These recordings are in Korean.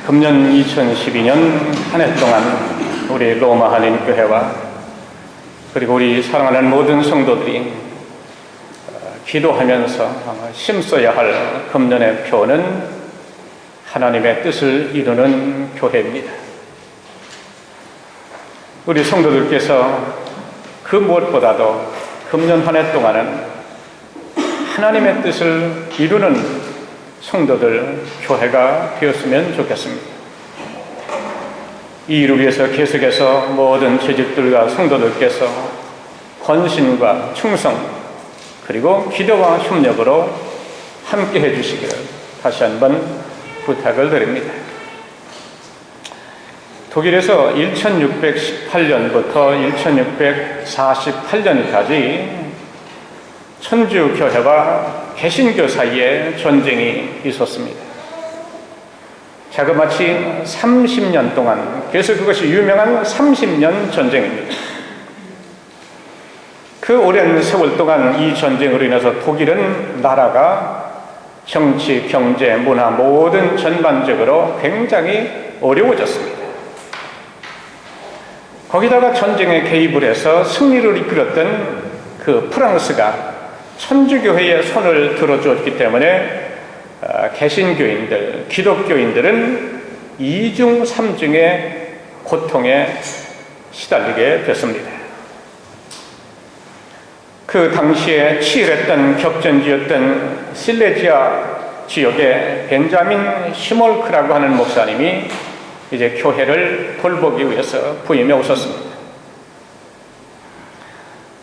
금년 2012년 한 해 동안 우리 로마 한인교회와 그리고 우리 사랑하는 모든 성도들이 기도하면서 심써야 할 금년의 표는 하나님의 뜻을 이루는 교회입니다. 우리 성도들께서 그 무엇보다도 금년 한 해 동안은 하나님의 뜻을 이루는 성도들, 교회가 되었으면 좋겠습니다. 이 일을 위해서 계속해서 모든 재직들과 성도들께서 헌신과 충성 그리고 기도와 협력으로 함께 해주시기를 다시 한번 부탁을 드립니다. 독일에서 1618년부터 1648년까지 천주교회와 개신교 사이에 전쟁이 있었습니다. 자그마치 30년 동안, 그래서 그것이 유명한 30년 전쟁입니다. 그 오랜 세월 동안 이 전쟁으로 인해서 독일은 나라가 정치, 경제, 문화 모든 전반적으로 굉장히 어려워졌습니다. 거기다가 전쟁에 개입을 해서 승리를 이끌었던 그 프랑스가 천주교회의 손을 들어주었기 때문에 개신교인들, 기독교인들은 이중 삼중의 고통에 시달리게 됐습니다. 그 당시에 치열했던 격전지였던 실레지아 지역의 벤자민 시몰크라고 하는 목사님이 이제 교회를 돌보기 위해서 부임해 오셨습니다.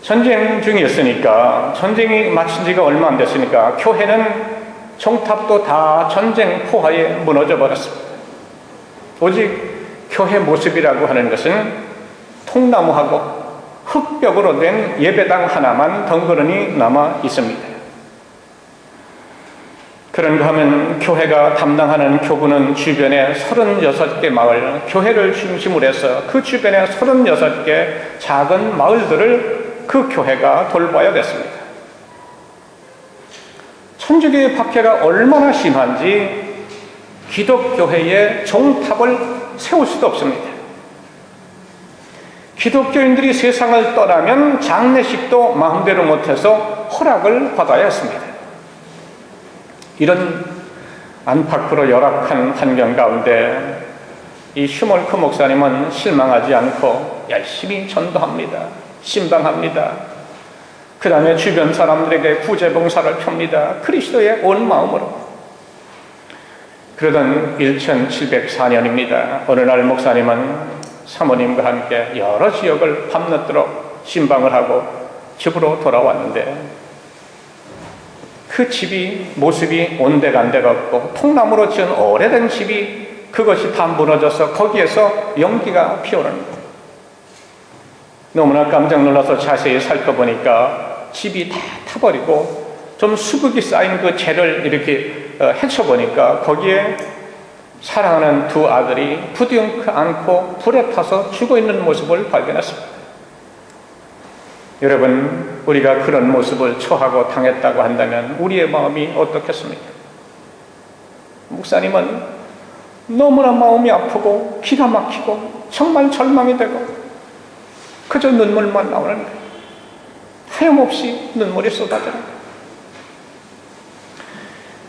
전쟁 중이었으니까, 전쟁이 마친 지가 얼마 안 됐으니까 교회는 종탑도 다 전쟁 포화에 무너져 버렸습니다. 오직 교회 모습이라고 하는 것은 통나무하고 흙벽으로 된 예배당 하나만 덩그러니 남아 있습니다. 그런가 하면 교회가 담당하는 교구는 주변에 36개 마을, 교회를 중심으로 해서 그 주변에 36개 작은 마을들을 그 교회가 돌봐야 됐습니다. 천주교의 박해가 얼마나 심한지 기독교회의 종탑을 세울 수도 없습니다. 기독교인들이 세상을 떠나면 장례식도 마음대로 못해서 허락을 받아야 했습니다. 이런 안팎으로 열악한 환경 가운데 이 슈몰크 목사님은 실망하지 않고 열심히 전도합니다. 신방합니다. 그 다음에 주변 사람들에게 구제봉사를 펴니다. 그리스도의 온 마음으로. 그러던 1704년입니다. 어느 날 목사님은 사모님과 함께 여러 지역을 밤늦도록 신방을 하고 집으로 돌아왔는데 그 집이 모습이 온데간데가 없고 통나무로 지은 오래된 집이 그것이 다 무너져서 거기에서 연기가 피어오르는 거예요. 너무나 깜짝 놀라서 자세히 살펴보니까 집이 다 타버리고 좀 수국이 쌓인 그 재를 이렇게 헤쳐보니까 거기에 사랑하는 두 아들이 부둥켜 안고 불에 타서 죽어있는 모습을 발견했습니다. 여러분, 우리가 그런 모습을 처하고 당했다고 한다면 우리의 마음이 어떻겠습니까? 목사님은 너무나 마음이 아프고 기가 막히고 정말 절망이 되고 그저 눈물만 나오는 거예요. 하염없이 눈물이 쏟아져요.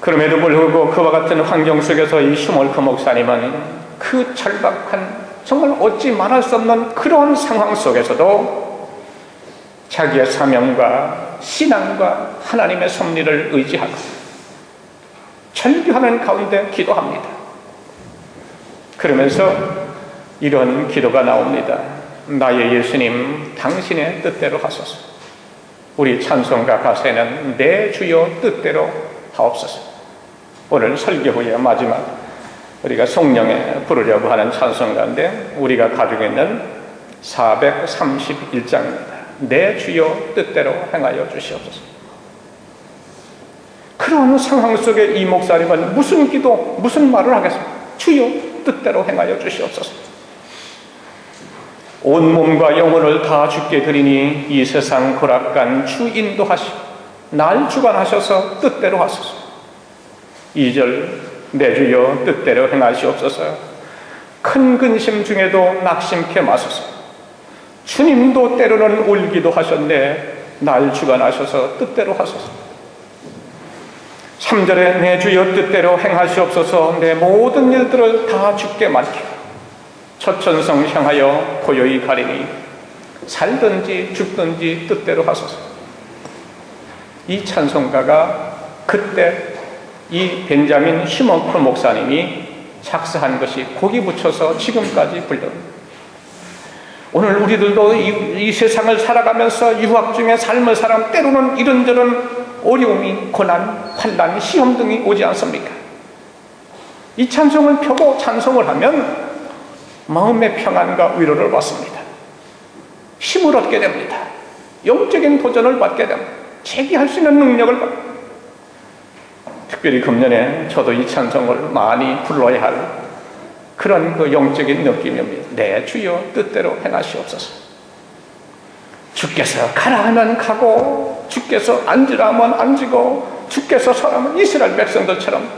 그럼에도 불구하고 그와 같은 환경 속에서 이 슈몰크 목사님은 그 절박한 정말 어찌 말할 수 없는 그런 상황 속에서도 자기의 사명과 신앙과 하나님의 섭리를 의지하고 절규하는 가운데 기도합니다. 그러면서 이런 기도가 나옵니다. 나의 예수님, 당신의 뜻대로 하소서. 우리 찬송가 가사에는 내 주여 뜻대로 하옵소서. 오늘 설교 후에 마지막 우리가 성령에 부르려고 하는 찬송가인데 우리가 가지고 있는 431장입니다. 내 주여 뜻대로 행하여 주시옵소서. 그런 상황 속에 이 목사님은 무슨 기도, 무슨 말을 하겠습니까? 주여 뜻대로 행하여 주시옵소서. 온 몸과 영혼을 다 주께 드리니 이 세상 고락간 주 인도하시고 날 주관하셔서 뜻대로 하소서. 2절 내 주여 뜻대로 행하시옵소서. 큰 근심 중에도 낙심케 마소서. 주님도 때로는 울기도 하셨네. 날 주관하셔서 뜻대로 하소서. 3절에 내 주여 뜻대로 행하시옵소서. 내 모든 일들을 다 주께 맡기고 초천성 향하여 고요히 가리니 살든지 죽든지 뜻대로 하소서. 이 찬송가가 그때 이 벤자민 시몬크 목사님이 작사한 것이 곡이 붙여서 지금까지 불립니다. 오늘 우리들도 이 세상을 살아가면서 유학 중에 삶을 살아 때로는 이런저런 어려움이, 고난, 환난, 시험 등이 오지 않습니까? 이 찬송을 펴고 찬송을 하면 마음의 평안과 위로를 받습니다. 힘을 얻게 됩니다. 영적인 도전을 받게 됩니다. 제기할 수 있는 능력을 받습니다. 특별히 금년에 저도 이 찬송을 많이 불러야 할 그런 그 영적인 느낌입니다. 내 주여 뜻대로 행하시옵소서. 주께서 가라 하면 가고, 주께서 앉으라 하면 앉고, 주께서 서라면 이스라엘 백성들처럼,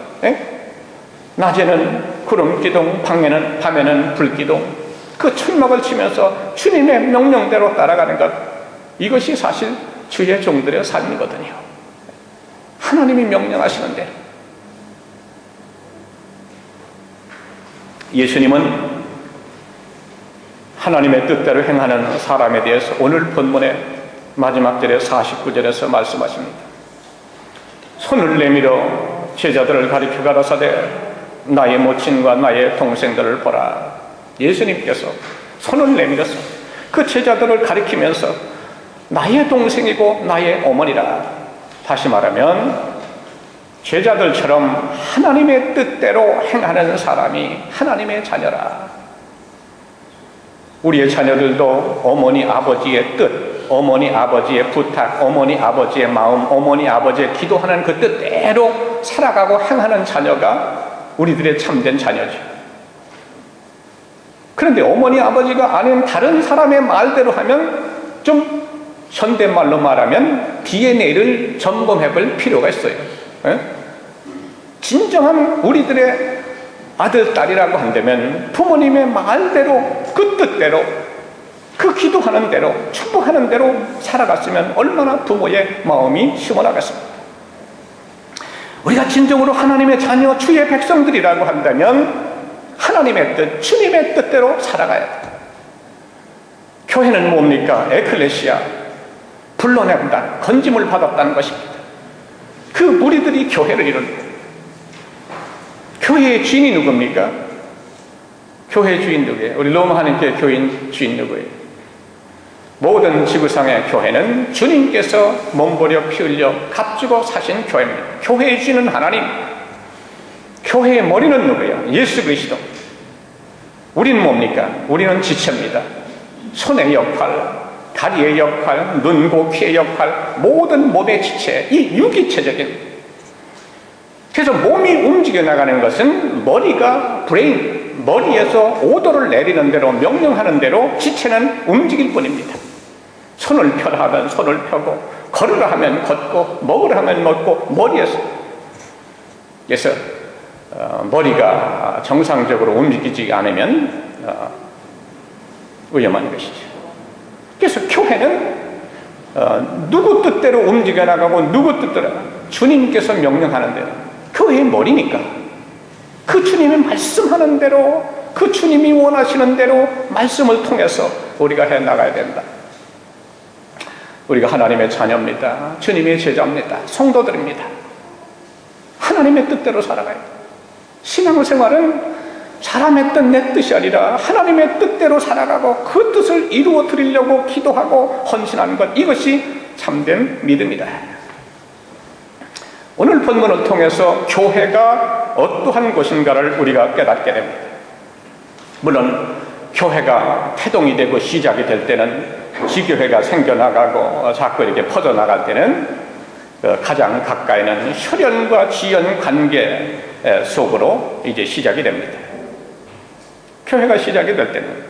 낮에는 구름 기둥, 밤에는 불 기둥, 그 천막을 치면서 주님의 명령대로 따라가는 것, 이것이 사실 주의 종들의 삶이거든요. 하나님이 명령하시는데, 예수님은 하나님의 뜻대로 행하는 사람에 대해서 오늘 본문의 마지막 절에 49절에서 말씀하십니다. 손을 내밀어 제자들을 가리켜 가라사대 나의 모친과 나의 동생들을 보라. 예수님께서 손을 내밀어서 그 제자들을 가리키면서 나의 동생이고 나의 어머니라. 다시 말하면 제자들처럼 하나님의 뜻대로 행하는 사람이 하나님의 자녀라. 우리의 자녀들도 어머니 아버지의 뜻, 어머니 아버지의 부탁, 어머니 아버지의 마음, 어머니 아버지의 기도하는 그 뜻대로 살아가고 행하는 자녀가 우리들의 참된 자녀죠. 그런데 어머니 아버지가 아닌 다른 사람의 말대로 하면, 좀 현대말로 말하면 DNA를 점검해 볼 필요가 있어요. 진정한 우리들의 아들, 딸이라고 한다면 부모님의 말대로, 그 뜻대로, 그 기도하는 대로, 축복하는 대로 살아갔으면 얼마나 부모의 마음이 시원하겠습니까? 우리가 진정으로 하나님의 자녀, 주의 백성들이라고 한다면 하나님의 뜻, 주님의 뜻대로 살아가야 돼요. 교회는 뭡니까? 에클레시아, 불러낸다, 건짐을 받았다는 것입니다. 그 무리들이 교회를 이룬다. 교회의 주인이 누굽니까? 교회의 주인 누구예요? 우리 로마 하나님께 교인 주인 누구예요? 모든 지구상의 교회는 주님께서 몸버려 피 흘려 값주고 사신 교회입니다. 교회의 주인은 하나님, 교회의 머리는 누구예요? 예수 그리스도. 우리는 뭡니까? 우리는 지체입니다. 손의 역할, 다리의 역할, 눈, 고, 귀의 역할, 모든 몸의 지체, 이 유기체적인. 그래서 몸이 움직여 나가는 것은 머리가 브레인, 머리에서 오도를 내리는 대로, 명령하는 대로 지체는 움직일 뿐입니다. 손을 펴라 하면 손을 펴고, 걸으라 하면 걷고, 먹으라 하면 먹고, 머리에서. 그래서 머리가 정상적으로 움직이지 않으면 위험한 것이죠. 그래서 교회는 누구 뜻대로 움직여 나가고 누구 뜻대로 주님께서 명령하는 대로, 교회의 머리니까 그 주님이 말씀하는 대로, 그 주님이 원하시는 대로 말씀을 통해서 우리가 해나가야 된다. 우리가 하나님의 자녀입니다. 주님의 제자입니다. 성도들입니다. 하나님의 뜻대로 살아가야 돼요. 신앙생활은 사람의 뜻, 내 뜻이 아니라 하나님의 뜻대로 살아가고 그 뜻을 이루어 드리려고 기도하고 헌신하는 것, 이것이 참된 믿음이다. 오늘 본문을 통해서 교회가 어떠한 곳인가를 우리가 깨닫게 됩니다. 물론 교회가 태동이 되고 시작이 될 때는, 지교회가 생겨나가고 자꾸 이렇게 퍼져나갈 때는 가장 가까이는 혈연과 지연 관계 속으로 이제 시작이 됩니다. 교회가 시작이 될 때는.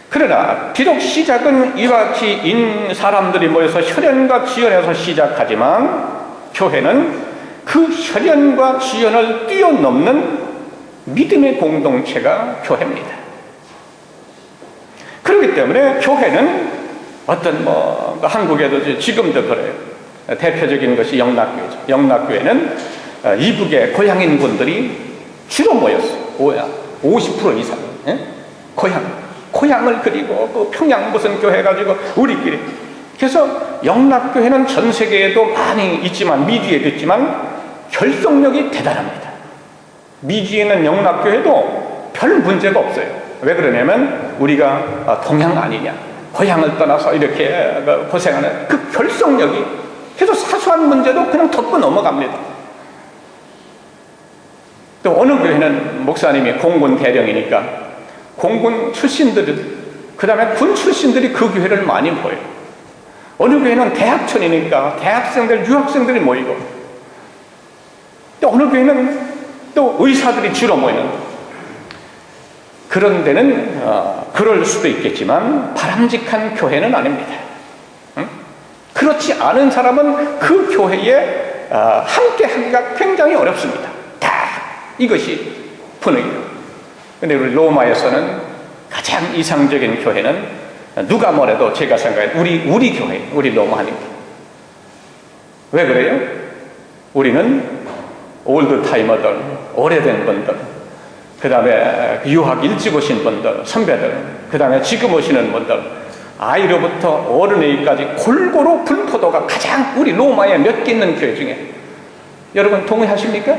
그러나 비록 시작은 이와 같이 사람들이 모여서 혈연과 지연에서 시작하지만 교회는 그 혈연과 지연을 뛰어넘는 믿음의 공동체가 교회입니다. 그렇기 때문에 교회는 어떤 한국에도 지금도 그래요. 대표적인 것이 영락교회죠. 영락교회는 이북의 고향인 분들이 주로 모였어요. 50% 이상. 고향을 그리고 그 평양 무슨 교회 가지고 우리끼리. 그래서 영락교회는 전 세계에도 많이 있지만, 미주에도 있지만 결속력이 대단합니다. 미주에 있는 영락교회도 별 문제가 없어요. 왜 그러냐면 우리가 동양 아니냐, 고향을 떠나서 이렇게 고생하는 그 결속력이, 그래서 사소한 문제도 그냥 덮고 넘어갑니다. 또 어느 교회는 목사님이 공군 대령이니까 공군 출신들, 그 다음에 군 출신들이 그 교회를 많이 모여요. 어느 교회는 대학촌이니까 대학생들, 유학생들이 모이고, 또 어느 교회는 또 의사들이 주로 모이는, 그런 데는 그럴 수도 있겠지만 바람직한 교회는 아닙니다. 그렇지 않은 사람은 그 교회에 함께 하기가 굉장히 어렵습니다. 다 이것이 분위기예요. 근데 우리 로마에서는 가장 이상적인 교회는 누가 뭐래도 제가 생각해 우리 교회, 우리 로마니까. 왜 그래요? 우리는 올드 타이머들, 오래된 분들, 그 다음에 유학 일찍 오신 분들, 선배들, 그 다음에 지금 오시는 분들, 아이로부터 어른에게까지 골고루 분포도가 가장 우리 로마에 몇 개 있는 교회 중에, 여러분 동의하십니까?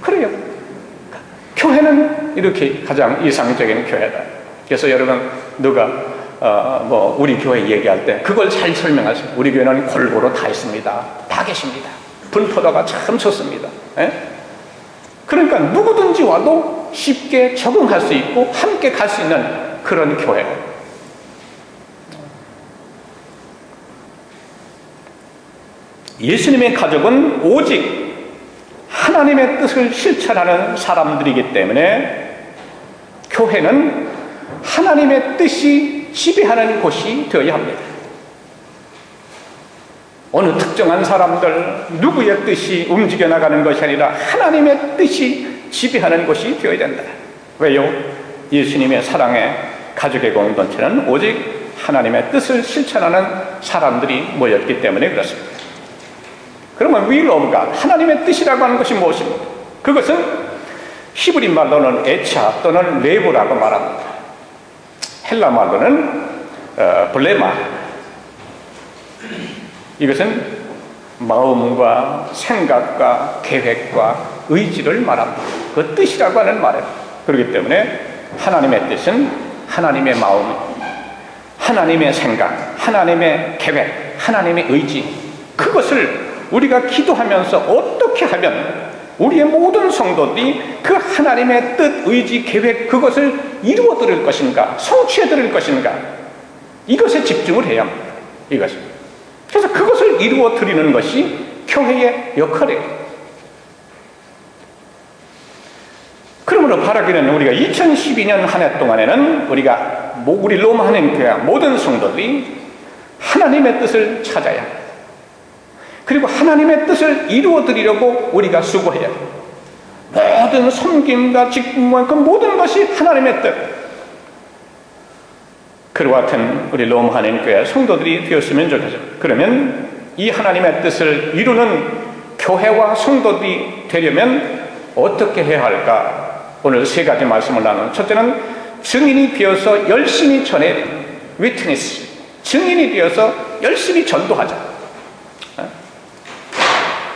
그래요. 교회는 이렇게 가장 이상적인 교회다. 그래서 여러분 누가 우리 교회 얘기할 때 그걸 잘 설명하세요. 우리 교회는 골고루 다 있습니다. 다 계십니다. 분포도가 참 좋습니다. 그러니까 누구든지 와도 쉽게 적응할 수 있고 함께 갈 수 있는 그런 교회. 예수님의 가족은 오직 하나님의 뜻을 실천하는 사람들이기 때문에 교회는 하나님의 뜻이 지배하는 곳이 되어야 합니다. 어느 특정한 사람들, 누구의 뜻이 움직여 나가는 것이 아니라 하나님의 뜻이 지배하는 곳이 되어야 된다. 왜요? 예수님의 사랑의 가족의 공동체는 오직 하나님의 뜻을 실천하는 사람들이 모였기 때문에 그렇습니다. 그러면 will of God, 하나님의 뜻이라고 하는 것이 무엇입니까? 그것은 히브리 말로는 에차 또는 레보라고 말합니다. 헬라 말로는 블레마. 이것은 마음과 생각과 계획과 의지를 말합니다. 그 뜻이라고 하는 말입니다. 그렇기 때문에 하나님의 뜻은 하나님의 마음, 하나님의 생각, 하나님의 계획, 하나님의 의지, 그것을 우리가 기도하면서 어떻게 하면 우리의 모든 성도들이 그 하나님의 뜻, 의지, 계획, 그것을 이루어 드릴 것인가, 성취해 드릴 것인가, 이것에 집중을 해야 합니다. 이것을. 그래서 그것을 이루어 드리는 것이 교회의 역할이에요. 그러므로 바라기는 우리가 2012년 한 해 동안에는 우리 로마 한인교회 모든 성도들이 하나님의 뜻을 찾아야 합니다. 그리고 하나님의 뜻을 이루어 드리려고 우리가 수고해야 합니다. 모든 섬김과 직분과 그 모든 것이 하나님의 뜻. 그와 같은 우리 로마 한인교회 성도들이 되었으면 좋겠어요. 그러면 이 하나님의 뜻을 이루는 교회와 성도들이 되려면 어떻게 해야 할까? 오늘 세 가지 말씀을 나누는, 첫째는 증인이 되어서 열심히 전해야 돼요. 위트니스. 증인이 되어서 열심히 전도하자.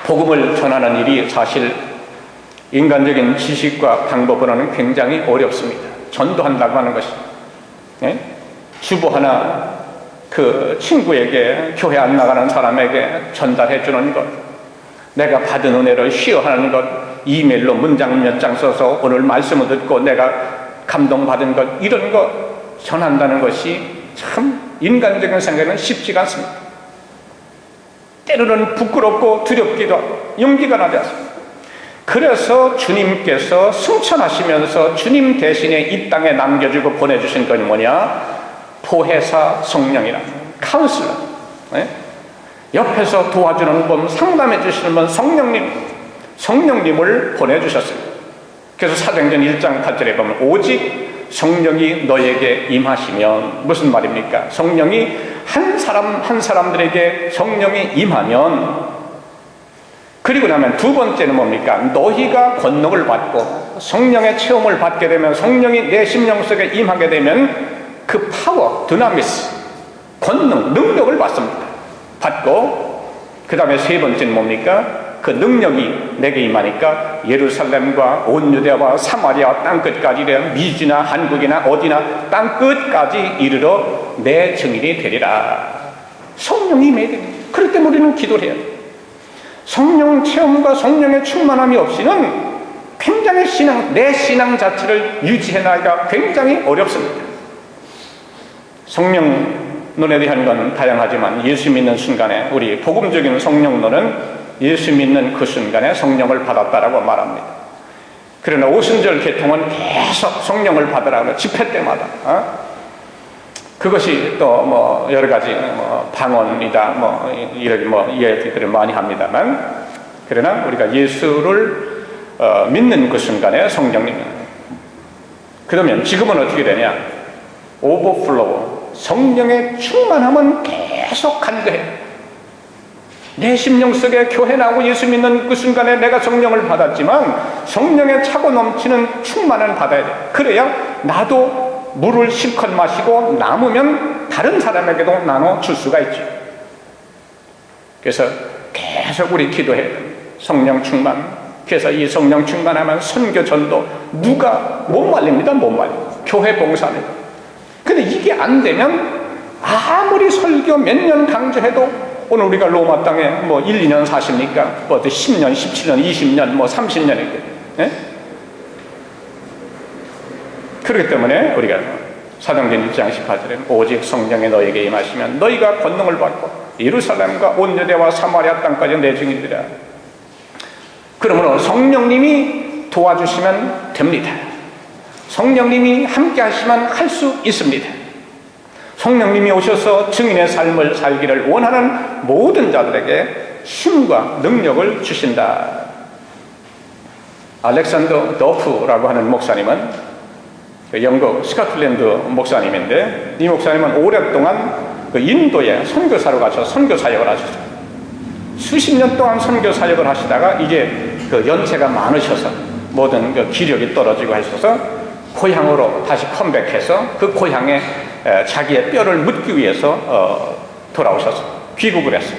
복음을 전하는 일이 사실 인간적인 지식과 방법으로는 굉장히 어렵습니다. 전도한다고 하는 것이. 주보 하나 그 친구에게, 교회 안 나가는 사람에게 전달해 주는 것, 내가 받은 은혜를 시어하는 것, 이메일로 문장 몇 장 써서 오늘 말씀을 듣고 내가 감동받은 것, 이런 것 전한다는 것이 참 인간적인 생각에는 쉽지가 않습니다. 때로는 부끄럽고 두렵기도 하고 용기가 나지 않습니다. 그래서 주님께서 승천하시면서 주님 대신에 이 땅에 남겨주고 보내주신 것이 뭐냐? 보혜사 성령이라, 카운슬러. 옆에서 도와주는 분, 상담해 주시는 분, 성령님을 보내주셨습니다. 그래서 사도행전 1장 8절에 보면 오직 성령이 너에게 임하시면, 무슨 말입니까? 성령이 한 사람들에게 성령이 임하면, 그리고 나면 두 번째는 뭡니까? 너희가 권능을 받고 성령의 체험을 받게 되면, 성령이 내 심령 속에 임하게 되면 그 파워, 드나미스, 권능, 능력을 받고, 그 다음에 세 번째는 뭡니까? 그 능력이 내게 임하니까 예루살렘과 온 유대와 사마리아 땅끝까지, 미주나 한국이나 어디나 땅끝까지 이르러 내 증인이 되리라. 성령이 임해야 됩니다. 그럴 때 우리는 기도를 해야 돼요. 성령 체험과 성령의 충만함이 없이는 굉장히 내 신앙 자체를 유지해 나가기가 굉장히 어렵습니다. 성령론에 대한 건 다양하지만 예수 믿는 순간에, 우리 복음적인 성령론은 예수 믿는 그 순간에 성령을 받았다라고 말합니다. 그러나 오순절 계통은 계속 성령을 받으라고 집회 때마다, 그것이 또 여러 가지 방언이다 이런 이야기들을 많이 합니다만, 그러나 우리가 예수를 믿는 그 순간에 성령님, 그러면 지금은 어떻게 되냐? 오버플로우, 성령의 충만함은 계속 간거해요. 내 심령 속에 교회 나오고 예수 믿는 그 순간에 내가 성령을 받았지만 성령에 차고 넘치는 충만을 받아야 돼. 그래야 나도 물을 실컷 마시고 남으면 다른 사람에게도 나눠줄 수가 있죠. 그래서 계속 우리 기도해야 돼. 성령 충만. 그래서 이 성령 충만하면 선교 전도 누가 못 말립니다. 못 말립니다. 교회 봉사합니다. 근데 이게 안 되면 아무리 설교 몇 년 강조해도, 오늘 우리가 로마 땅에 1, 2년 사십니까? 10년, 17년, 20년, 30년이게. 예? 그렇기 때문에 우리가 사도행전 1장 18절에 오직 성령이 너에게 임하시면 너희가 권능을 받고 예루살렘과 온 유대와 사마리아 땅까지 내 증인이라. 그러므로 성령님이 도와주시면 됩니다. 성령님이 함께 하시면 할 수 있습니다. 성령님이 오셔서 증인의 삶을 살기를 원하는 모든 자들에게 힘과 능력을 주신다. 알렉산더 더프라고 하는 목사님은 영국 스코틀랜드 목사님인데, 이 목사님은 오랫동안 그 인도에 선교사로 가셔서 선교 사역을 하셨어요. 수십 년 동안 선교 사역을 하시다가 이제 그 연세가 많으셔서 모든 그 기력이 떨어지고 하셔서 고향으로 다시 컴백해서 그 고향에 자기의 뼈를 묻기 위해서 돌아오셔서 귀국을 했어요.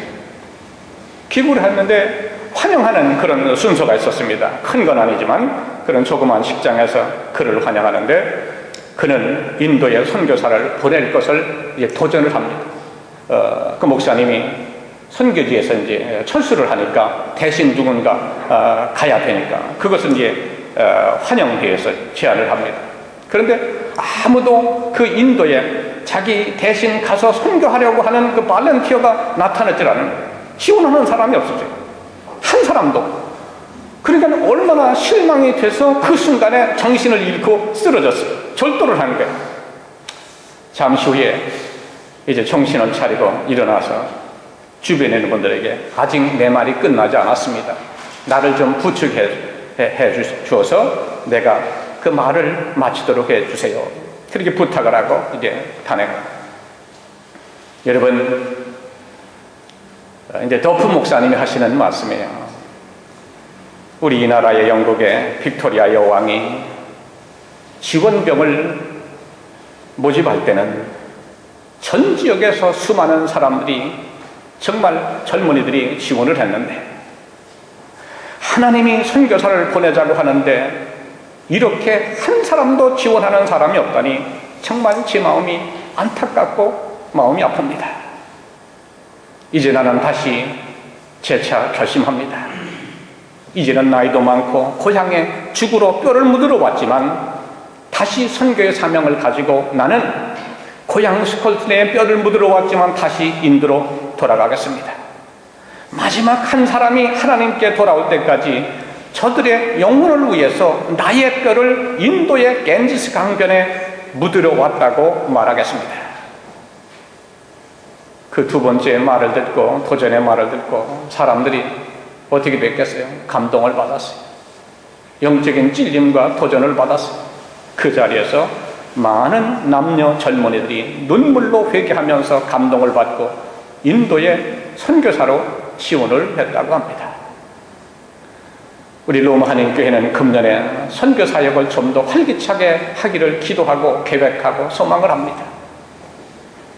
귀국을 했는데 환영하는 그런 순서가 있었습니다. 큰 건 아니지만 그런 조그만 식장에서 그를 환영하는데, 그는 인도에 선교사를 보낼 것을 이제 도전을 합니다. 그 목사님이 선교지에서 이제 철수를 하니까 대신 누군가 가야 되니까 그것은 이제 환영회에서 제안을 합니다. 그런데 아무도 그 인도에 자기 대신 가서 선교하려고 하는 그 발렌티어가 나타나질 않은 거예요. 지원하는 사람이 없었어요. 한 사람도. 그러니까 얼마나 실망이 돼서 그 순간에 정신을 잃고 쓰러졌어요. 절도를 하는 거예요. 잠시 후에 이제 정신을 차리고 일어나서 주변에 있는 분들에게 아직 내 말이 끝나지 않았습니다. 나를 좀 부축해 주어서 내가 그 말을 마치도록 해주세요. 그렇게 부탁을 하고 이제 탄핵을. 여러분, 이제 더프 목사님이 하시는 말씀이에요. 우리 이 나라의 영국의 빅토리아 여왕이 지원병을 모집할 때는 전 지역에서 수많은 사람들이, 정말 젊은이들이 지원을 했는데, 하나님이 선교사를 보내자고 하는데 이렇게 한 사람도 지원하는 사람이 없다니 정말 제 마음이 안타깝고 마음이 아픕니다. 이제 나는 다시 재차 결심합니다. 이제는 나이도 많고 고향에 죽으러 뼈를 묻으러 왔지만 다시 선교의 사명을 가지고 나는 고향 스코틀랜드에 뼈를 묻으러 왔지만 다시 인도로 돌아가겠습니다. 마지막 한 사람이 하나님께 돌아올 때까지 저들의 영혼을 위해서 나의 뼈를 인도의 겐지스 강변에 묻으러 왔다고 말하겠습니다. 그 두 번째 말을 듣고, 도전의 말을 듣고 사람들이 어떻게 됐겠어요? 감동을 받았어요. 영적인 찔림과 도전을 받았어요. 그 자리에서 많은 남녀 젊은이들이 눈물로 회개하면서 감동을 받고 인도의 선교사로 지원을 했다고 합니다. 우리 로마 한인교회는 금년에 선교 사역을 좀 더 활기차게 하기를 기도하고 계획하고 소망을 합니다.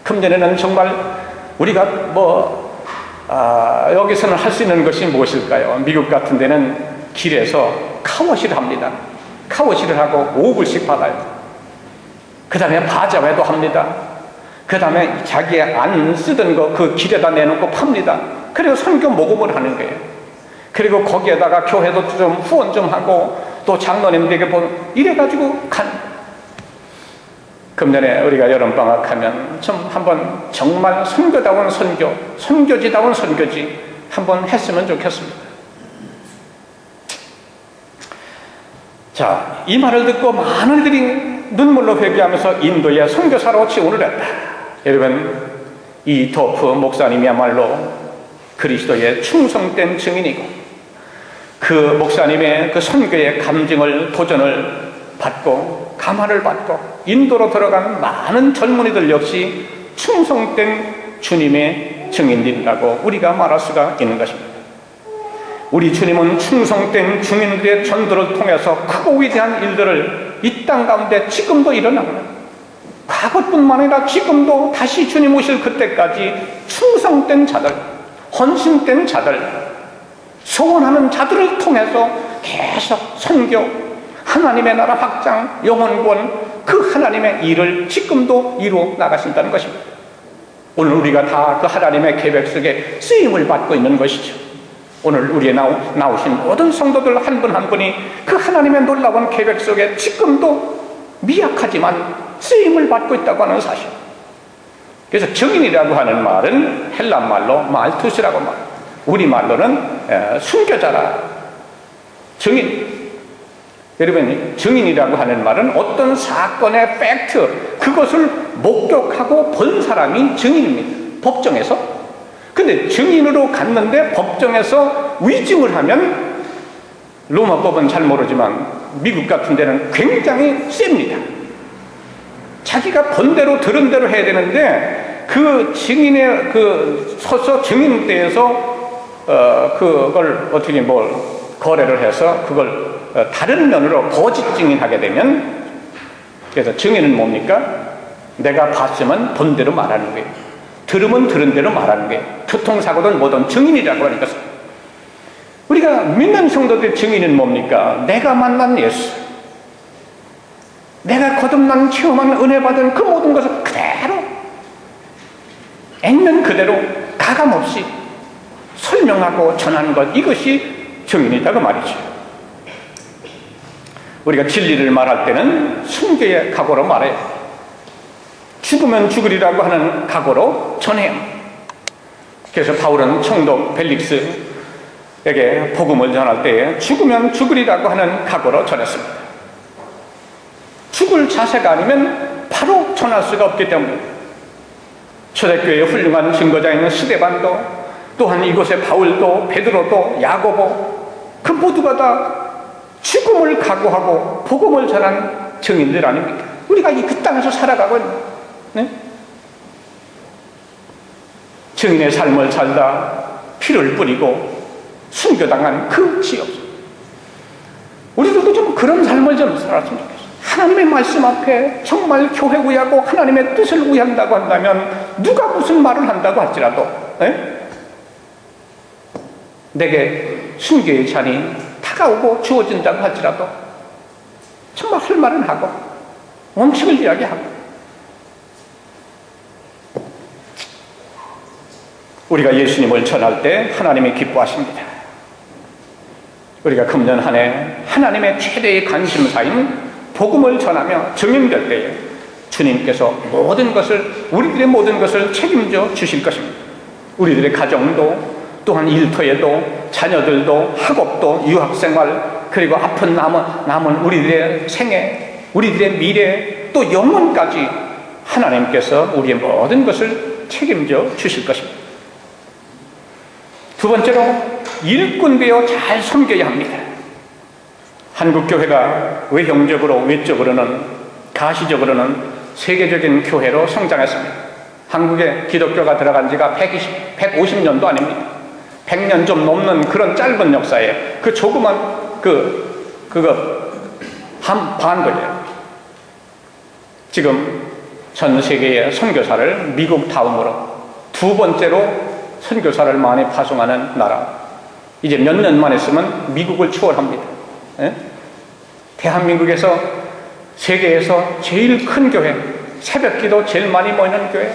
금년에는 정말 우리가 여기서는 할 수 있는 것이 무엇일까요? 미국 같은 데는 길에서 카워시를 합니다. 카워시를 하고 5불씩 받아요. 그 다음에 바자회도 합니다. 그 다음에 자기 안 쓰던 거 그 길에다 내놓고 팝니다. 그리고 선교 모금을 하는 거예요. 그리고 거기에다가 교회도 좀 후원 좀 하고 또 장로님들에게 이래가지고 금년에 우리가 여름방학 하면 좀 한번 정말 선교다운 선교, 선교지다운 선교지 한번 했으면 좋겠습니다. 자, 이 말을 듣고 많은 이들이 눈물로 회개하면서 인도의 선교사로 지원을 했다. 여러분, 이 도프 목사님이야말로 그리스도의 충성된 증인이고 그 목사님의 그 선교의 감증을 도전을 받고 감화를 받고 인도로 들어간 많은 젊은이들 역시 충성된 주님의 증인들이라고 우리가 말할 수가 있는 것입니다. 우리 주님은 충성된 증인들의 전도를 통해서 크고 위대한 일들을 이 땅 가운데 지금도 일어납니다. 과거뿐만 아니라 지금도 다시 주님 오실 그때까지 충성된 자들, 헌신된 자들, 소원하는 자들을 통해서 계속 선교, 하나님의 나라 확장, 영혼 구원, 그 하나님의 일을 지금도 이루어 나가신다는 것입니다. 오늘 우리가 다 그 하나님의 계획 속에 쓰임을 받고 있는 것이죠. 오늘 우리에 나오신 모든 성도들 한 분 한 분이 그 하나님의 놀라운 계획 속에 지금도 미약하지만 쓰임을 받고 있다고 하는 사실. 그래서 증인이라고 하는 말은 헬라 말로 말투스라고 말합니다. 우리말로는 순교자라. 증인. 여러분, 증인이라고 하는 말은 어떤 사건의 팩트, 그것을 목격하고 본 사람이 증인입니다. 법정에서. 근데 증인으로 갔는데 법정에서 위증을 하면 로마법은 잘 모르지만 미국 같은 데는 굉장히 셉니다. 자기가 본 대로 들은 대로 해야 되는데 그 증인의 그 서서 증인대에서 그걸 어떻게 거래를 해서 그걸 다른 면으로 거짓 증인하게 되면, 그래서 증인은 뭡니까? 내가 봤으면 본 대로 말하는 거예요. 들으면 들은 대로 말하는 거예요. 교통사고든 뭐든 증인이라고 하는 것은. 우리가 믿는 성도들의 증인은 뭡니까? 내가 만난 예수, 내가 거듭난 체험한 은혜 받은 그 모든 것을 그대로 액면 그대로 가감없이 설명하고 전하는 것, 이것이 증인이다 그 말이죠. 우리가 진리를 말할 때는 순교의 각오로 말해요. 죽으면 죽으리라고 하는 각오로 전해요. 그래서 바울은 총독 벨릭스에게 복음을 전할 때에 죽으면 죽으리라고 하는 각오로 전했습니다. 죽을 자세가 아니면 바로 전할 수가 없기 때문에 초대교회의 훌륭한 증거자인 스데반도, 또한 이곳의 바울도, 베드로도, 야고보, 그 모두가 다 죽음을 각오하고 복음을 전한 증인들 아닙니까? 우리가 그 땅에서 살아가고 있는, 네? 증인의 삶을 살다 피를 뿌리고 순교당한 그 지역, 우리들도 좀 그런 삶을 좀 살았으면 좋겠어요. 하나님의 말씀 앞에 정말 교회 위하고 하나님의 뜻을 위한다고 한다면 누가 무슨 말을 한다고 할지라도, 네? 내게 순교의 잔이 다가오고 주어진다고 할지라도 정말 할 말은 하고 원칙을 이야기하고, 우리가 예수님을 전할 때 하나님이 기뻐하십니다. 우리가 금년 한 해 하나님의 최대의 관심사인 복음을 전하며 증인될 때에 주님께서 모든 것을, 우리들의 모든 것을 책임져 주실 것입니다. 우리들의 가정도, 또한 일터에도, 자녀들도, 학업도, 유학생활, 그리고 아픈 남은 우리들의 생애, 우리들의 미래, 또 영혼까지 하나님께서 우리의 모든 것을 책임져 주실 것입니다. 두 번째로 일꾼 되어 잘 섬겨야 합니다. 한국교회가 외형적으로 외적으로는 가시적으로는 세계적인 교회로 성장했습니다. 한국에 기독교가 들어간 지가 150년도 아닙니다. 100년 좀 넘는 그런 짧은 역사에 그 조그만 반 거예요. 지금 전 세계의 선교사를 미국 다음으로 두 번째로 선교사를 많이 파송하는 나라. 이제 몇 년만 있으면 미국을 추월합니다. 예? 대한민국에서 세계에서 제일 큰 교회, 새벽기도 제일 많이 모이는 교회,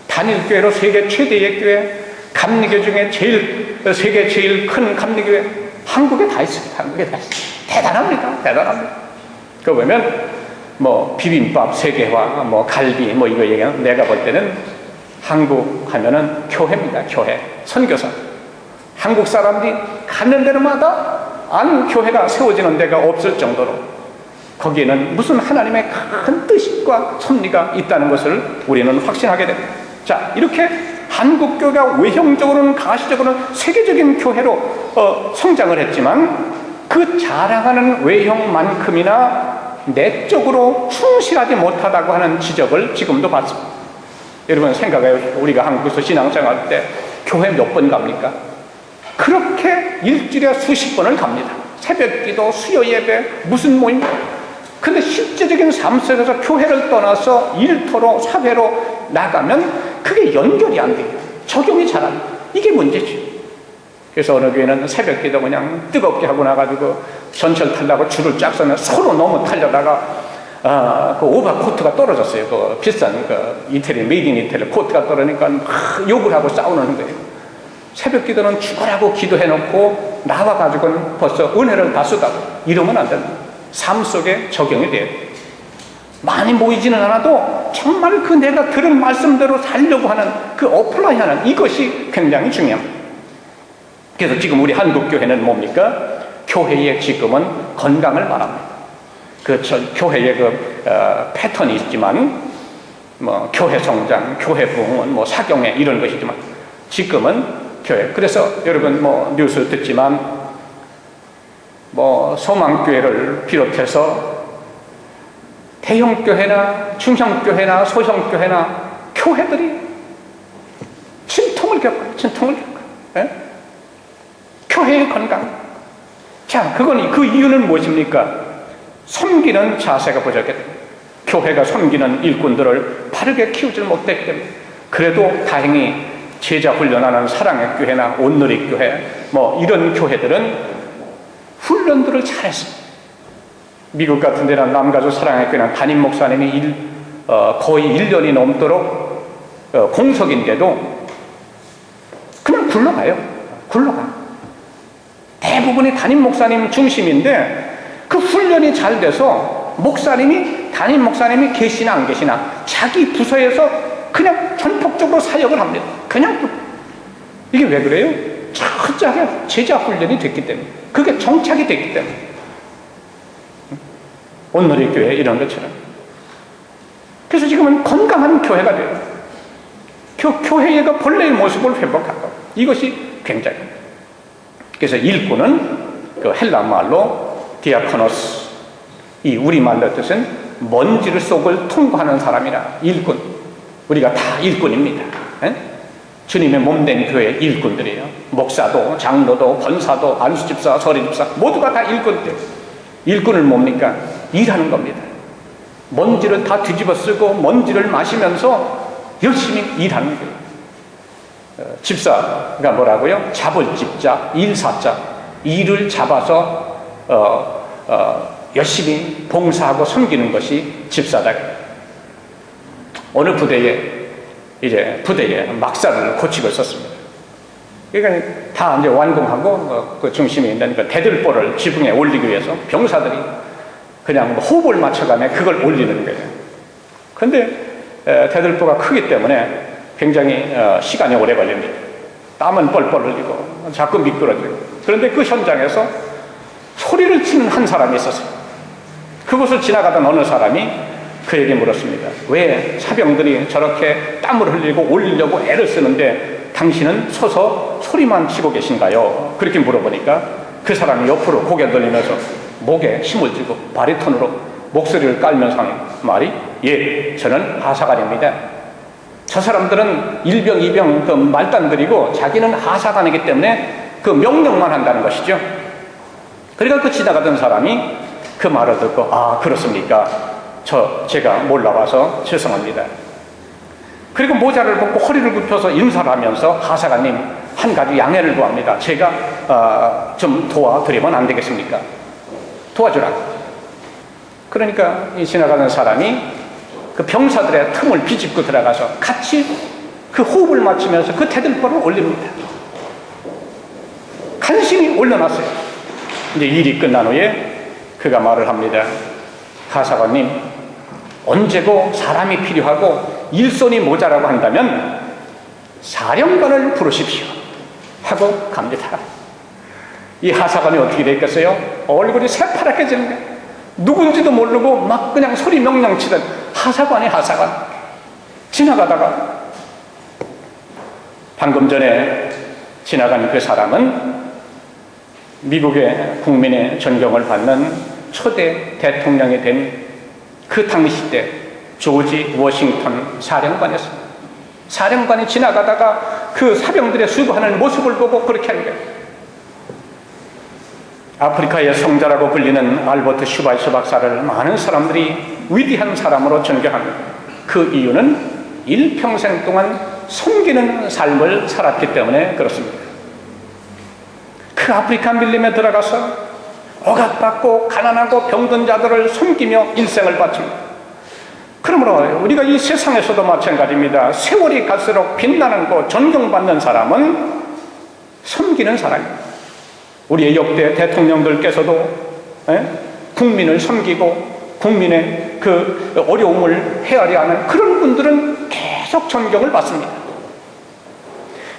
단일교회로 세계 최대의 교회, 감리교 중에 세계 제일 큰 감리교회, 한국에 다 있습니다. 한국에 다 있습니다. 대단합니다. 대단합니다. 그거 보면 비빔밥 세계화, 갈비 이거 얘기하는, 내가 볼 때는 한국 하면은 교회입니다. 교회, 선교사. 한국 사람들이 가는 데마다 안 교회가 세워지는 데가 없을 정도로 거기에는 무슨 하나님의 큰 뜻과 섭리가 있다는 것을 우리는 확신하게 됩니다. 자, 이렇게 한국교회가 외형적으로는 가시적으로는 세계적인 교회로 성장을 했지만 그 자랑하는 외형만큼이나 내적으로 충실하지 못하다고 하는 지적을 지금도 받습니다. 여러분 생각해요. 우리가 한국에서 신앙생활 때 교회 몇 번 갑니까? 그렇게 일주일에 수십 번을 갑니다. 새벽기도, 수요예배, 무슨 모임. 근데 실제적인 삶 속에서 교회를 떠나서 일터로 사회로 나가면 그게 연결이 안 돼요. 적용이 잘 안 돼요. 이게 문제지. 그래서 어느 교회는 새벽기도 그냥 뜨겁게 하고 나가지고 전철 타려고 줄을 쫙 서면 서로 너무 타려다가 그 오버코트가 떨어졌어요. 그 비싼 이태리 메이드 인 이태리 코트가 떨어지니까 막 욕을 하고 싸우는 거예요. 새벽 기도는 죽으라고 기도해놓고 나와가지고는 벌써 은혜를 다 쓰다고. 이러면 안 된다. 삶 속에 적용이 돼요. 많이 모이지는 않아도 정말 내가 들은 말씀대로 살려고 하는 어플라이 하는 이것이 굉장히 중요합니다. 그래서 지금 우리 한국교회는 뭡니까? 교회의 지금은 건강을 말합니다. 교회의 패턴이 있지만, 교회 성장, 교회 부흥은 사경회 이런 것이지만, 지금은 교회. 그래서 여러분 뉴스 듣지만, 소망교회를 비롯해서 대형교회나 중형교회나 소형교회나 교회들이 진통을 겪어요. 진통을 겪어요. 예? 교회의 건강. 자, 그 이유는 무엇입니까? 섬기는 자세가 부족했다. 교회가 섬기는 일꾼들을 바르게 키우지 못했기 때문에. 그래도 다행히 제자 훈련하는 사랑의 교회나 온누리 교회 이런 교회들은 훈련들을 잘했습니다. 미국 같은 데는 남가주 사랑의 교회는 담임 목사님이 거의 1년이 넘도록 공석인데도 그냥 굴러가요. 굴러가. 대부분이 담임 목사님 중심인데 그 훈련이 잘 돼서 담임 목사님이 계시나 안 계시나 자기 부서에서 그냥 전폭적으로 사역을 합니다. 그냥. 이게 왜 그래요? 철저하게 제자 훈련이 됐기 때문에. 그게 정착이 됐기 때문에. 온누리 교회 이런 것처럼. 그래서 지금은 건강한 교회가 돼요. 교회의 본래의 모습을 회복하고. 이것이 굉장히. 그래서 일꾼은 헬라 말로 디아코노스, 이 우리말로 뜻은 먼지 속을 통과하는 사람이라. 일꾼. 우리가 다 일꾼입니다. 에? 주님의 몸된 교회 일꾼들이에요. 목사도 장로도 권사도 안수집사 서리집사 모두가 다 일꾼들. 일꾼을 뭡니까? 일하는 겁니다. 먼지를 다 뒤집어 쓰고 먼지를 마시면서 열심히 일하는 거예요. 집사가 뭐라고요? 잡을 집자, 일사자. 일을 잡아서 열심히 봉사하고 섬기는 것이 집사다. 어느 부대에 막사를 고치고 있었습니다. 그러니까 다 이제 완공하고 그 중심에 있는 대들보를 지붕에 올리기 위해서 병사들이 그냥 호흡을 맞춰가며 그걸 올리는 거예요. 근데 대들보가 크기 때문에 굉장히 시간이 오래 걸립니다. 땀은 뻘뻘 흘리고 자꾸 미끄러지고. 그런데 그 현장에서 소리를 치는 한 사람이 있었어요. 그곳을 지나가던 어느 사람이 그에게 물었습니다. 왜 사병들이 저렇게 땀을 흘리고 올리려고 애를 쓰는데 당신은 서서 소리만 치고 계신가요? 그렇게 물어보니까 그 사람이 옆으로 고개 돌리면서 목에 힘을 주고 바리톤으로 목소리를 깔면서 하는 말이 예, 저는 하사관입니다. 저 사람들은 일병, 이병 그 말단들이고 자기는 하사관이기 때문에 그 명령만 한다는 것이죠. 그러니까 그 지나가던 사람이 그 말을 듣고 아 그렇습니까? 제가 몰라봐서 죄송합니다. 그리고 모자를 벗고 허리를 굽혀서 인사를 하면서 하사관님 한 가지 양해를 구합니다. 제가 좀 도와드리면 안 되겠습니까? 도와주라. 그러니까 이 지나가는 사람이 그 병사들의 틈을 비집고 들어가서 같이 그 호흡을 맞추면서 그 대들보를 올립니다. 간신히 올려놨어요. 이제 일이 끝난 후에 그가 말을 합니다. 하사관님, 언제고 사람이 필요하고 일손이 모자라고 한다면 사령관을 부르십시오 하고 갑니다. 이 하사관이 어떻게 됐겠어요? 얼굴이 새파랗게 지는 거예요. 누군지도 모르고 막 그냥 소리 명령 치던 하사관이 하사관. 지나가다가 방금 전에 지나간 그 사람은 미국의 국민의 존경을 받는 초대 대통령이 된 그 당시 때 조지 워싱턴 사령관이었습니다. 사령관이 지나가다가 그 사병들의 수고하는 모습을 보고 그렇게 하는 거예요. 아프리카의 성자라고 불리는 알버트 슈바이처 박사를 많은 사람들이 위대한 사람으로 존경합니다. 그 이유는 일평생 동안 섬기는 삶을 살았기 때문에 그렇습니다. 그 아프리카 밀림에 들어가서 억압받고 가난하고 병든 자들을 섬기며 일생을 바칩니다. 그러므로 우리가 이 세상에서도 마찬가지입니다. 세월이 갈수록 빛나는 곳, 존경받는 사람은 섬기는 사람입니다. 우리의 역대 대통령들께서도 국민을 섬기고 국민의 그 어려움을 헤아려 하는 그런 분들은 계속 존경을 받습니다.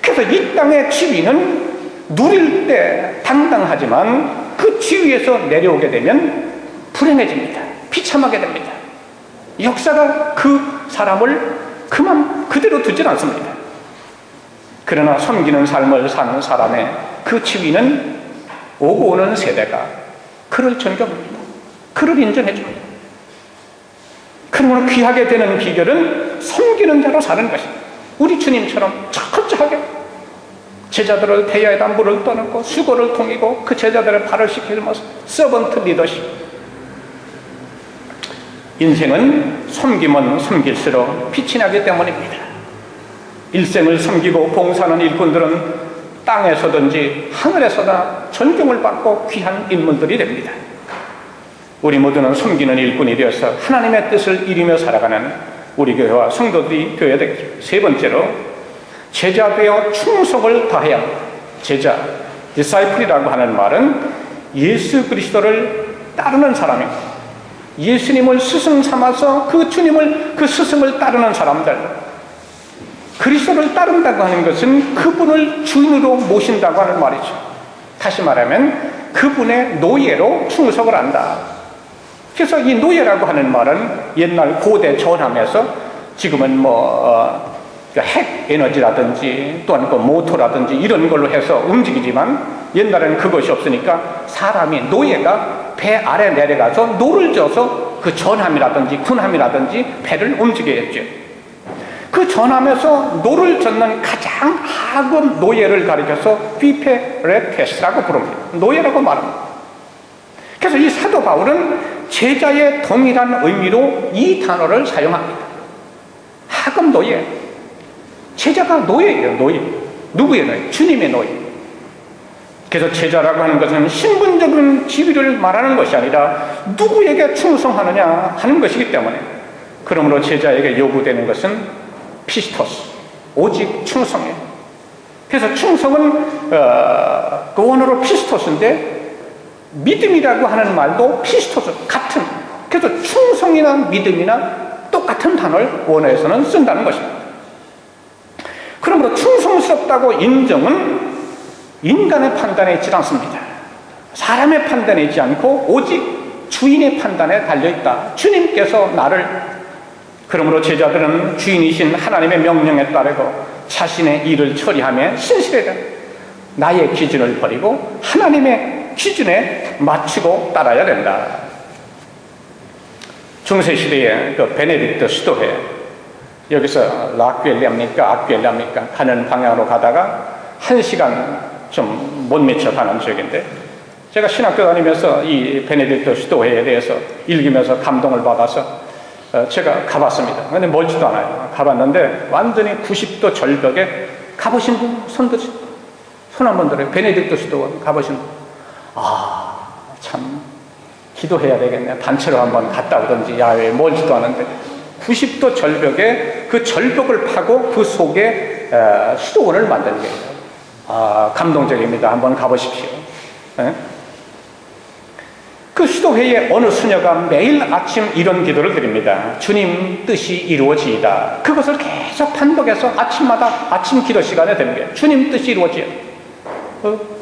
그래서 이 땅의 지위는 누릴 때 당당하지만 그 지위에서 내려오게 되면 불행해집니다. 비참하게 됩니다. 역사가 그 사람을 그대로 두질 않습니다. 그러나 섬기는 삶을 사는 사람의 그 지위는 오고 오는 세대가 그를 존경합니다. 그를 인정해줍니다. 그러므로 귀하게 되는 비결은 섬기는 자로 사는 것입니다. 우리 주님처럼 철저하게 제자들을 대야에다 물을 떠넣고 수고를 통이고 그 제자들의 발을 씻기는 모습, 서번트 리더십. 인생은 섬기면 섬길수록 빛이 나기 때문입니다. 일생을 섬기고 봉사하는 일꾼들은 땅에서든지 하늘에서나 존경을 받고 귀한 인물들이 됩니다. 우리 모두는 섬기는 일꾼이 되어서 하나님의 뜻을 이루며 살아가는 우리 교회와 성도들이 되어야 되겠습니다. 세 번째로 제자 되어 충성을 다해야 합니다. 제자, 디사이플이라고 하는 말은 예수 그리스도를 따르는 사람입니다. 예수님을 스승 삼아서 그 주님을, 그 스승을 따르는 사람들. 그리스도를 따른다고 하는 것은 그분을 주인으로 모신다고 하는 말이죠. 다시 말하면 그분의 노예로 충성을 한다. 그래서 이 노예라고 하는 말은 옛날 고대 전함에서 지금은 핵 에너지라든지 또는 그 모터라든지 이런 걸로 해서 움직이지만 옛날에는 그것이 없으니까 사람이 노예가 배 아래 내려가서 노를 져서 그 전함이라든지 군함이라든지 배를 움직여야죠. 그 전함에서 노를 젓는 가장 하급 노예를 가리켜서 피페레테스라고 부릅니다. 노예라고 말합니다. 그래서 이 사도 바울은 제자의 동일한 의미로 이 단어를 사용합니다. 하급 노예. 제자가 노예예요. 노예. 누구의 노예? 주님의 노예. 그래서 제자라고 하는 것은 신분적인 지위를 말하는 것이 아니라 누구에게 충성하느냐 하는 것이기 때문에, 그러므로 제자에게 요구되는 것은 피스토스, 오직 충성이에요. 그래서 충성은 그 원어로 피스토스인데 믿음이라고 하는 말도 피스토스, 같은. 그래서 충성이나 믿음이나 똑같은 단어를 원어에서는 쓴다는 것입니다. 그러므로 충성스럽다고 인정은 인간의 판단에 있지 않습니다. 사람의 판단에 있지 않고 오직 주인의 판단에 달려있다. 주님께서 나를, 그러므로 제자들은 주인이신 하나님의 명령에 따르고 자신의 일을 처리하며 신실해야 된다. 나의 기준을 버리고 하나님의 기준에 맞추고 따라야 된다. 중세시대에 그 베네딕트 수도회, 여기서 라퀴엘리아입니까 아퀴엘리아입니까 가는 방향으로 가다가 1시간 좀 못 미쳐 가는 지역인데, 제가 신학교 다니면서 이 베네딕트 수도회에 대해서 읽으면서 감동을 받아서 제가 가봤습니다. 근데 멀지도 않아요. 가봤는데 완전히 90도 절벽에, 가보신 분 손 드시, 손 한번 들어요. 베네딕트 수도원 가보신 분. 참 기도해야 되겠네. 단체로 한번 갔다 오든지, 야외에 멀지도 않은데 90도 절벽에, 그 절벽을 파고 그 속에 수도원을 만든 게 있어요. 감동적입니다. 한번 가보십시오. 네? 그 수도회의 어느 수녀가 매일 아침 이런 기도를 드립니다. 주님 뜻이 이루어지이다. 그것을 계속 반복해서 아침마다 아침 기도 시간에 드는 게 주님 뜻이 이루어지이다.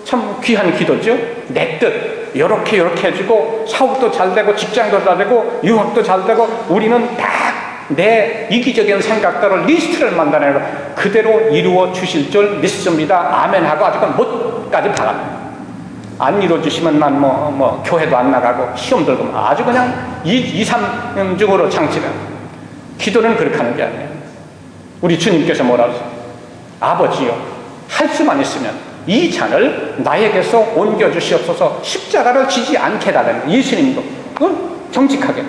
참 귀한 기도죠. 내 뜻 요렇게 해주고 사업도 잘 되고 직장도 잘 되고 유학도 잘 되고, 우리는 딱 내 이기적인 생각들을 리스트를 만들어내고 그대로 이루어 주실 줄 믿습니다. 아멘 하고 아직은 못까지 박아요. 안 이루어주시면 난 교회도 안 나가고 시험 들고 아주 그냥 2, 3년 중으로 장치는. 기도는 그렇게 하는 게 아니에요. 우리 주님께서 뭐라 하세요? 아버지요, 할 수만 있으면 이 잔을 나에게서 옮겨주시옵소서. 십자가를 지지 않게 달라는 예수님도 정직하게.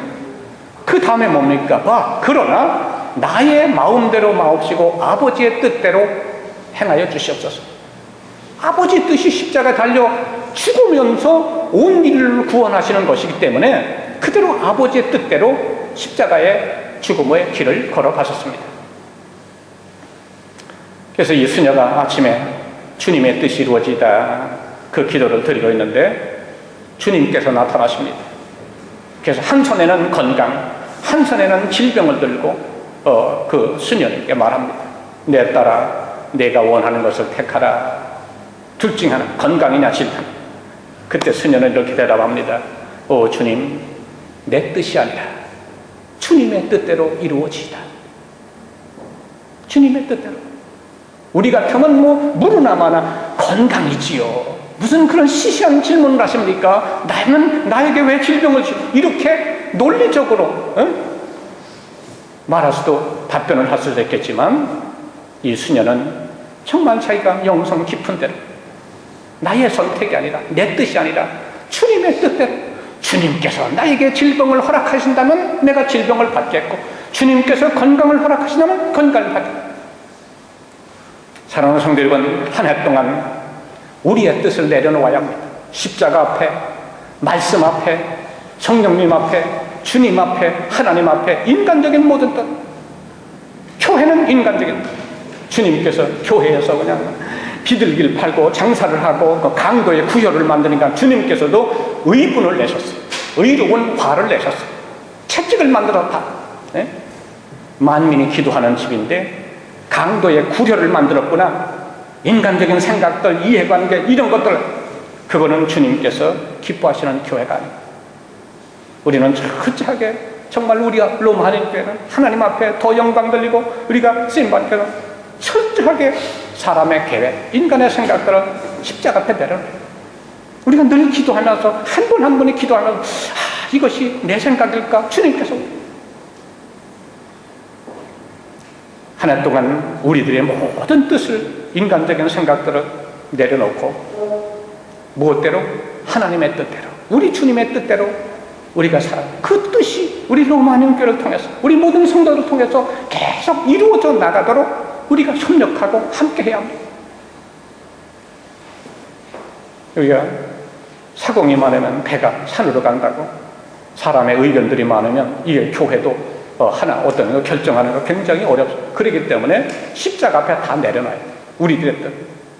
그 다음에 뭡니까? 그러나 나의 마음대로 마옵시고 아버지의 뜻대로 행하여 주시옵소서. 아버지 뜻이 십자가에 달려 죽으면서 온 인류를 구원하시는 것이기 때문에 그대로 아버지의 뜻대로 십자가의 죽음의 길을 걸어가셨습니다. 그래서 이 수녀가 아침에 주님의 뜻이 이루어지다 그 기도를 드리고 있는데 주님께서 나타나십니다. 그래서 한 손에는 건강, 한 손에는 질병을 들고 그 수녀에게 말합니다. 내 딸아, 내가 원하는 것을 택하라. 둘 중 하나, 건강이냐 질병. 그때 수녀는 이렇게 대답합니다. 주님, 내 뜻이 아니라 주님의 뜻대로 이루어지이다. 주님의 뜻대로. 우리 같으면 물으나 마나 건강이지요. 무슨 그런 시시한 질문을 하십니까? 나에게 왜 질병을 이렇게 논리적으로 말할 수도, 답변을 할 수도 있겠지만, 이 수녀는 정말 자기가 영성 깊은 대로, 나의 선택이 아니라, 내 뜻이 아니라 주님의 뜻대로, 주님께서 나에게 질병을 허락하신다면 내가 질병을 받겠고, 주님께서 건강을 허락하신다면 건강을 받겠고. 사랑하는 성도 여러분, 한 해 동안 우리의 뜻을 내려놓아야 합니다. 십자가 앞에, 말씀 앞에, 성령님 앞에, 주님 앞에, 하나님 앞에, 인간적인 모든 뜻. 교회는 인간적인 뜻. 주님께서 교회에서 그냥 비둘기를 팔고 장사를 하고 그 강도의 구혈을 만드니까 주님께서도 의분을 내셨어요. 의로운 화를 내셨어요. 채찍을 만들었다. 네? 만민이 기도하는 집인데 강도의 구혈을 만들었구나. 인간적인 생각들, 이해관계, 이런 것들, 그거는 주님께서 기뻐하시는 교회가 아닙니다. 우리는 철저하게, 정말 우리가 로마 하나님께는 하나님 앞에 더 영광 돌리고, 우리가 쓰임받기는 철저하게 사람의 계획, 인간의 생각들을 십자가 앞에 내려놔요. 우리가 늘 기도하면서, 한 분 한 분이 기도하면서, 이것이 내 생각일까? 주님께서 한 해 동안 우리들의 모든 뜻을, 인간적인 생각들을 내려놓고 무엇대로? 하나님의 뜻대로, 우리 주님의 뜻대로 우리가 살아요. 그 뜻이 우리 로마 안영교를 통해서, 우리 모든 성도를 통해서 계속 이루어져 나가도록 우리가 협력하고 함께해야 합니다. 우리가 사공이 많으면 배가 산으로 간다고, 사람의 의견들이 많으면 이게 교회도 어떤 거 결정하는 거 굉장히 어렵습니다. 그렇기 때문에 십자가 앞에 다 내려놔야 돼요. 우리들의 뜻,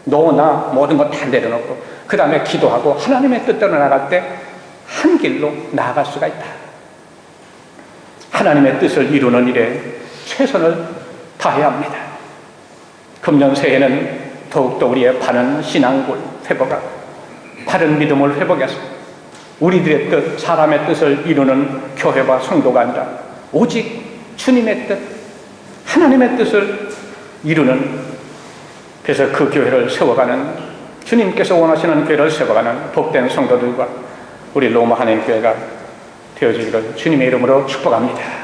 너나 모든 거 다 내려놓고 그 다음에 기도하고 하나님의 뜻대로 나갈 때 한 길로 나아갈 수가 있다. 하나님의 뜻을 이루는 일에 최선을 다해야 합니다. 금년 새해는 더욱더 우리의 바른 신앙을 회복하고 바른 믿음을 회복해서 우리들의 뜻, 사람의 뜻을 이루는 교회와 성도가 아니라 오직 주님의 뜻, 하나님의 뜻을 이루는, 그래서 그 교회를 세워가는, 주님께서 원하시는 교회를 세워가는 복된 성도들과 우리 로마 하나님 교회가 되어지기를 주님의 이름으로 축복합니다.